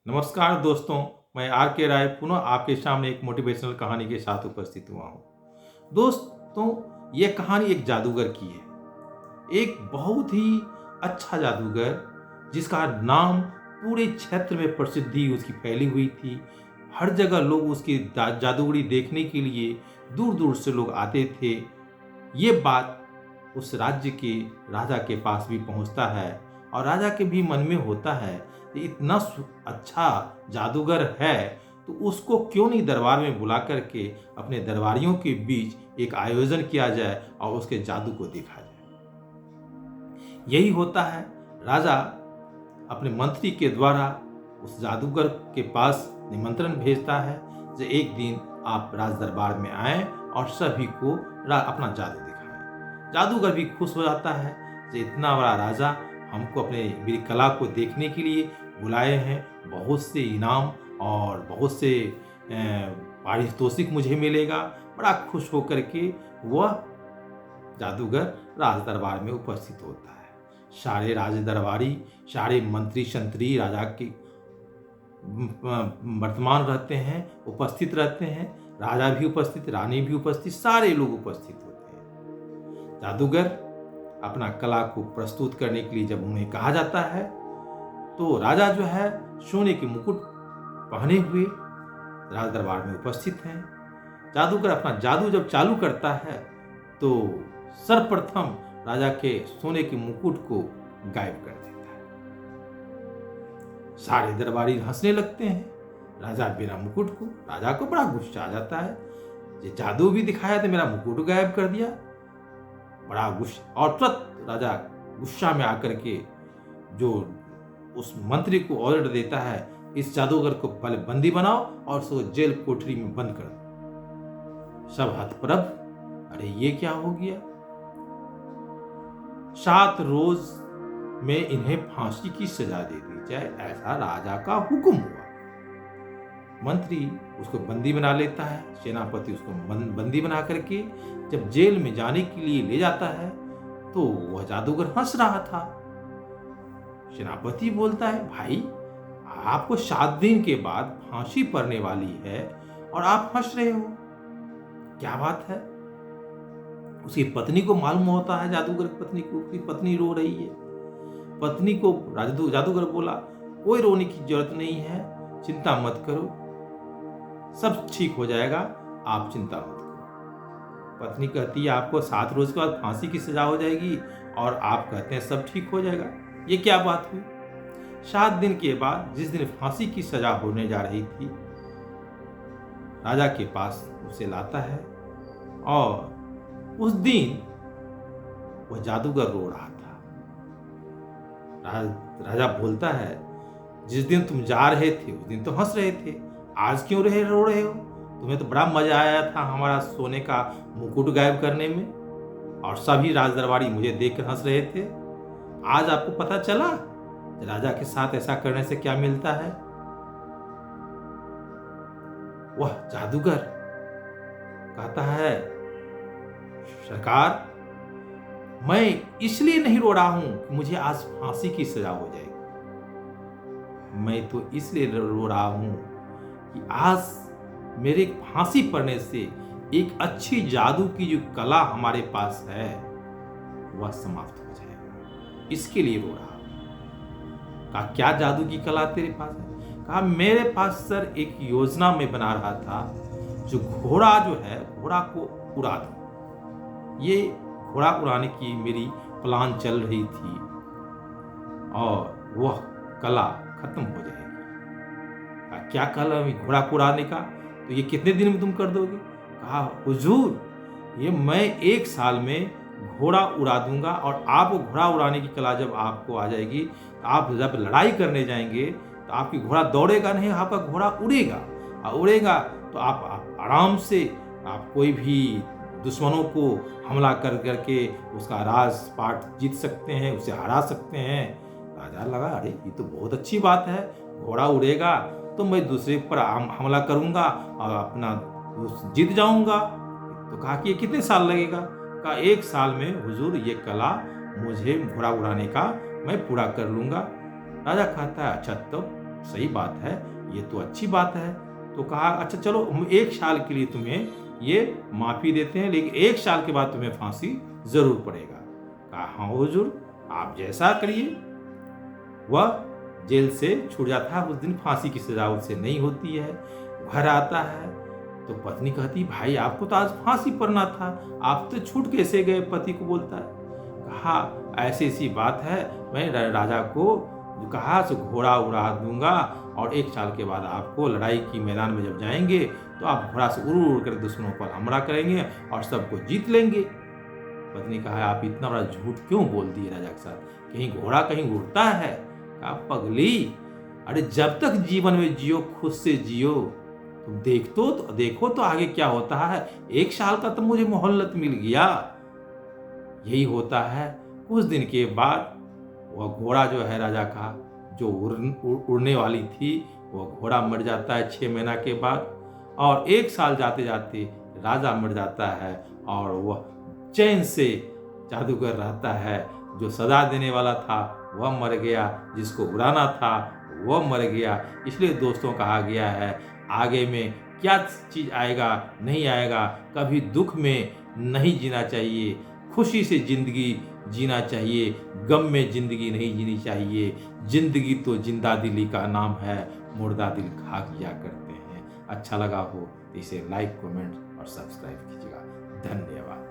नमस्कार दोस्तों, मैं आर के राय पुनः आपके सामने एक मोटिवेशनल कहानी के साथ उपस्थित हुआ हूँ। दोस्तों, ये कहानी एक जादूगर की है। एक बहुत ही अच्छा जादूगर जिसका नाम पूरे क्षेत्र में प्रसिद्धि उसकी फैली हुई थी। हर जगह लोग उसकी जादूगरी देखने के लिए दूर दूर से लोग आते थे। ये बात उस राज्य के राजा के पास भी पहुंचता है और राजा के भी मन में होता है कि इतना अच्छा जादूगर है तो उसको क्यों नहीं दरबार में बुला करके अपने दरबारियों के बीच एक आयोजन किया जाए और उसके जादू को देखा जाए। यही होता है, राजा अपने मंत्री के द्वारा उस जादूगर के पास निमंत्रण भेजता है कि एक दिन आप राज दरबार में आए और सभी को अपना जादू दिखाएं। जादूगर भी खुश हो जाता है कि इतना बड़ा राजा हमको अपने मेरी कला को देखने के लिए बुलाए हैं, बहुत से इनाम और बहुत से पारितोषिक मुझे मिलेगा। बड़ा खुश होकर के वह जादूगर राज दरबार में उपस्थित होता है। सारे राज दरबारी, सारे मंत्री शंत्री राजा के वर्तमान रहते हैं, उपस्थित रहते हैं। राजा भी उपस्थित, रानी भी उपस्थित, सारे लोग उपस्थित होते हैं। जादूगर अपना कला को प्रस्तुत करने के लिए जब उन्हें कहा जाता है तो राजा जो है सोने के मुकुट पहने हुए राज दरबार में उपस्थित हैं। जादूगर अपना जादू जब चालू करता है तो सर्वप्रथम राजा के सोने के मुकुट को गायब कर देता है। सारे दरबारी हंसने लगते हैं। राजा बिना मुकुट को, राजा को बड़ा गुस्सा आ जाता है। ये जादू भी दिखाया तो मेरा मुकुट गायब कर दिया। बड़ा गुस्सा, और तुरंत राजा गुस्सा में आकर के जो उस मंत्री को ऑर्डर देता है, इस जादूगर को पहले बंदी बनाओ और उसको जेल कोठरी में बंद कर दो। सब हतप्रभ, अरे ये क्या हो गया? 7 रोज में इन्हें फांसी की सजा दे दी जाए, ऐसा राजा का हुक्म हुआ। मंत्री उसको बंदी बना लेता है। सेनापति उसको बंदी बना करके जब जेल में जाने के लिए ले जाता है तो वह जादूगर हंस रहा था। सेनापति बोलता है, भाई आपको 7 दिन के बाद फांसी पड़ने वाली है और आप हंस रहे हो, क्या बात है? उसकी पत्नी को मालूम होता है, जादूगर की पत्नी को, उसकी पत्नी रो रही है। पत्नी को जादूगर बोला, कोई रोने की जरूरत नहीं है, चिंता मत करो, सब ठीक हो जाएगा, आप चिंता मत करो। पत्नी कहती है, आपको 7 रोज के बाद फांसी की सजा हो जाएगी और आप कहते हैं सब ठीक हो जाएगा, ये क्या बात हुई? 7 दिन के बाद जिस दिन फांसी की सजा होने जा रही थी, राजा के पास उसे लाता है और उस दिन वह जादूगर रो रहा था। राजा बोलता है, जिस दिन तुम जा रहे थे उस दिन तो हंस रहे थे, आज क्यों रो रहे हो? तुम्हें तो बड़ा मजा आया था हमारा सोने का मुकुट गायब करने में और सभी राज दरबारी मुझे देखकर हंस रहे थे। आज आपको पता चला राजा के साथ ऐसा करने से क्या मिलता है? वह जादूगर कहता है, सरकार, मैं इसलिए नहीं रो रहा हूं कि मुझे आज फांसी की सजा हो जाएगी। मैं तो इसलिए रो रहा हूं कि आज मेरे फांसी पड़ने से एक अच्छी जादू की जो कला हमारे पास है वह समाप्त हो जाएगा, इसके लिए रो रहा हूं। कहा, क्या जादू की कला तेरे पास है? कहा, मेरे पास सर एक योजना में बना रहा था, जो घोड़ा जो है, घोड़ा को उड़ा दूं। ये घोड़ा उड़ाने की मेरी प्लान चल रही थी और वह कला खत्म हो जाएगी। क्या कला है घोड़ा को उड़ाने का? तो ये कितने दिन में तुम कर दोगे? कहा, हुजूर, ये मैं 1 साल में घोड़ा उड़ा दूंगा और आप घोड़ा उड़ाने की कला जब आपको आ जाएगी तो आप जब लड़ाई करने जाएंगे तो आपकी घोड़ा दौड़ेगा नहीं, आपका घोड़ा उड़ेगा, और उड़ेगा तो आप आराम से आप कोई भी दुश्मनों को हमला कर करके उसका राजपाट जीत सकते हैं, उसे हरा सकते हैं। राजा लगा, अरे ये तो बहुत अच्छी बात है, घोड़ा उड़ेगा तो मैं दूसरे पर हमला करूंगा और अपना जीत जाऊंगा। तो कहा कि ये कितने साल लगेगा? कहा, 1 साल में हुजूर ये कला मुझे घोड़ा उड़ाने का मैं पूरा कर लूंगा। राजा कहता है, अच्छा तो सही बात है, ये तो अच्छी बात है। तो कहा अच्छा चलो हम 1 साल के लिए तुम्हें ये माफ़ी देते हैं, लेकिन 1 साल के बाद तुम्हें फांसी ज़रूर पड़ेगा। कहा हाँ हुजूर, आप जैसा करिए। वह जेल से छूट जाता है, उस दिन फांसी की सज़ा उससे नहीं होती है। घर आता है तो पत्नी कहती भाई आपको तो आज फांसी पड़ना था, आप तो छूट कैसे गए? पति को बोलता है। कहा ऐसी सी बात है, मैं राजा को कहा सो घोड़ा उड़ा दूंगा और 1 साल के बाद आपको लड़ाई की मैदान में जब जाएंगे तो आप घोड़ा से उड़ उड़ कर दुश्मनों पर हमला करेंगे और सबको जीत लेंगे। पत्नी कहा आप इतना बड़ा झूठ क्यों बोल दिए राजा के साथ? कहीं घोड़ा कहीं उड़ता है? कहा पगली, अरे जब तक जीवन में जियो खुद से जियो, तुम देखो तो आगे क्या होता है। 1 साल का तो मुझे मोहल्लत मिल गया। यही होता है। कुछ दिन के बाद वह घोड़ा जो है राजा का, जो उड़ने वाली थी, वह घोड़ा मर जाता है 6 महीना के बाद। और 1 साल जाते जाते राजा मर जाता है और वह चैन से जादूगर रहता है। जो सजा देने वाला था वह मर गया, जिसको उड़ाना था वह मर गया। इसलिए दोस्तों कहा गया है आगे में क्या चीज़ आएगा नहीं आएगा, कभी दुख में नहीं जीना चाहिए, खुशी से ज़िंदगी जीना चाहिए, गम में ज़िंदगी नहीं जीनी चाहिए। ज़िंदगी तो जिंदा दिली का नाम है, मुर्दा दिल खा किया करते हैं। अच्छा लगा हो तो इसे लाइक, कमेंट और सब्सक्राइब कीजिएगा। धन्यवाद।